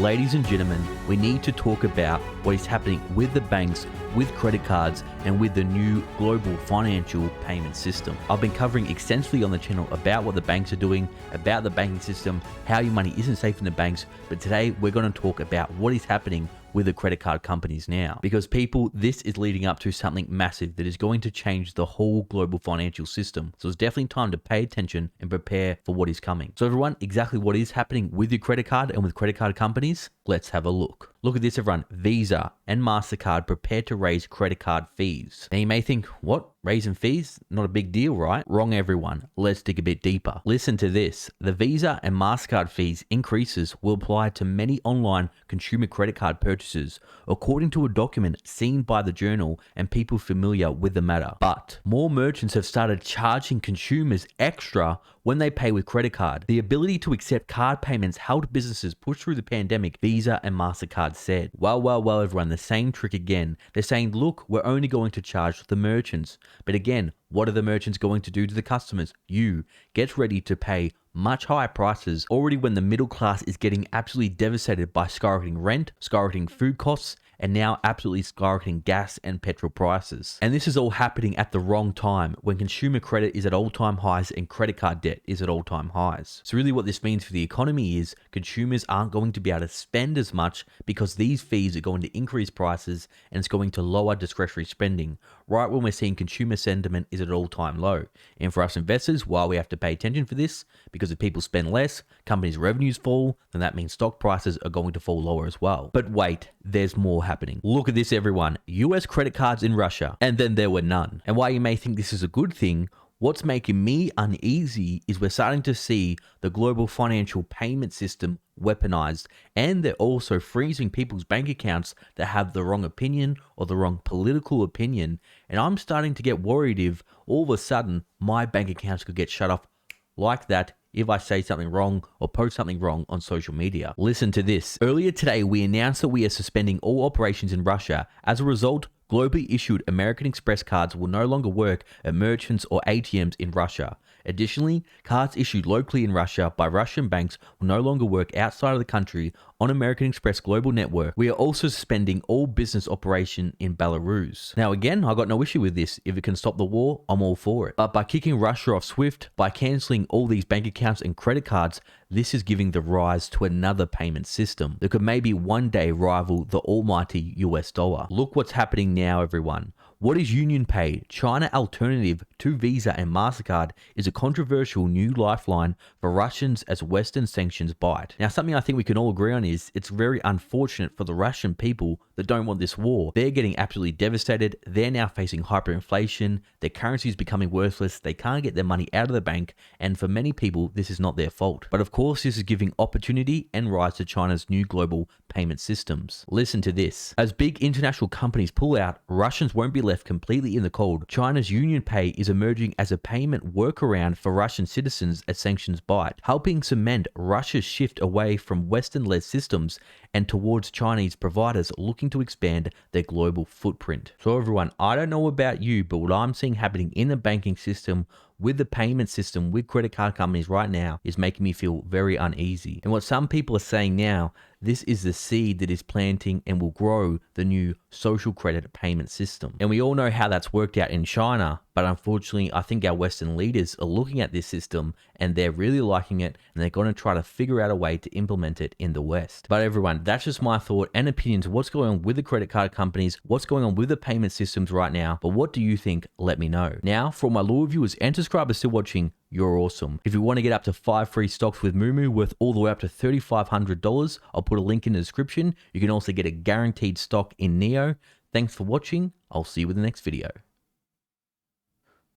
ladies and gentlemen, we need to talk about what is happening with the banks, with credit cards, and with the new global financial payment system. I've been covering extensively on the channel about what the banks are doing, about the banking system, how your money isn't safe in the banks, but today we're going to talk about what is happening with the credit card companies now. Because people, this is leading up to something massive that is going to change the whole global financial system. So it's definitely time to pay attention and prepare for what is coming. So everyone, exactly what is happening with your credit card and with credit card companies? Let's have a look. Look at this, everyone. Visa and MasterCard prepared to raise credit card fees. Now you may think, what? Raising fees? Not a big deal, right? Wrong, everyone. Let's dig a bit deeper. Listen to this. The Visa and MasterCard fees increases will apply to many online consumer credit card purchases, according to a document seen by the Journal and people familiar with the matter. But more merchants have started charging consumers extra when they pay with credit card. The ability to accept card payments helped businesses push through the pandemic, Visa and MasterCard said. Well, everyone, the same trick again. They're saying, look, we're only going to charge the merchants. But again, what are the merchants going to do to the customers? You get ready to pay much higher prices already when the middle class is getting absolutely devastated by skyrocketing rent, skyrocketing food costs, and now absolutely skyrocketing gas and petrol prices. And this is all happening at the wrong time when consumer credit is at all-time highs and credit card debt is at all-time highs. So really what this means for the economy is consumers aren't going to be able to spend as much because these fees are going to increase prices and it's going to lower discretionary spending, right when we're seeing consumer sentiment is at an all-time low. And for us investors, while we have to pay attention for this, because if people spend less, companies' revenues fall, then that means stock prices are going to fall lower as well. But wait, there's more happening. Look at this, everyone. US credit cards in Russia, and then there were none. And while you may think this is a good thing, what's making me uneasy is we're starting to see the global financial payment system weaponized, and they're also freezing people's bank accounts that have the wrong opinion or the wrong political opinion. And I'm starting to get worried if all of a sudden my bank accounts could get shut off like that if I say something wrong or post something wrong on social media. Listen to this. Earlier today, we announced that we are suspending all operations in Russia. As a result, globally issued American Express cards will no longer work at merchants or ATMs in Russia. Additionally, cards issued locally in Russia by Russian banks will no longer work outside of the country on American Express global network. We are also suspending all business operation in Belarus. Now again, I got no issue with this. If it can stop the war, I'm all for it. But by kicking Russia off SWIFT, by cancelling all these bank accounts and credit cards, this is giving the rise to another payment system that could maybe one day rival the almighty US dollar. Look what's happening now, everyone. What is UnionPay, China alternative to Visa and MasterCard, is a controversial new lifeline for Russians as Western sanctions bite. Now, something I think we can all agree on is it's very unfortunate for the Russian people that don't want this war. They're getting absolutely devastated. They're now facing hyperinflation. Their currency is becoming worthless. They can't get their money out of the bank. And for many people, this is not their fault. But of course, this is giving opportunity and rise to China's new global payment systems. Listen to this. As big international companies pull out, Russians won't be left completely in the cold. China's UnionPay is emerging as a payment workaround for Russian citizens as sanctions bite, helping cement Russia's shift away from Western-led systems and towards Chinese providers looking to expand their global footprint. So everyone, I don't know about you, but what I'm seeing happening in the banking system, with the payment system, with credit card companies right now is making me feel very uneasy. And what some people are saying now, this is the seed that is planting and will grow the new social credit payment system. And we all know how that's worked out in China, but unfortunately, I think our Western leaders are looking at this system and they're really liking it and they're going to try to figure out a way to implement it in the West. But everyone, that's just my thought and opinions of what's going on with the credit card companies, what's going on with the payment systems right now. But what do you think? Let me know. Now, for all my loyal viewers and subscribers still watching, you're awesome. If you want to get up to 5 free stocks with Moomoo worth all the way up to $3,500, I'll put a link in the description. You can also get a guaranteed stock in Neo. Thanks for watching. I'll see you in the next video.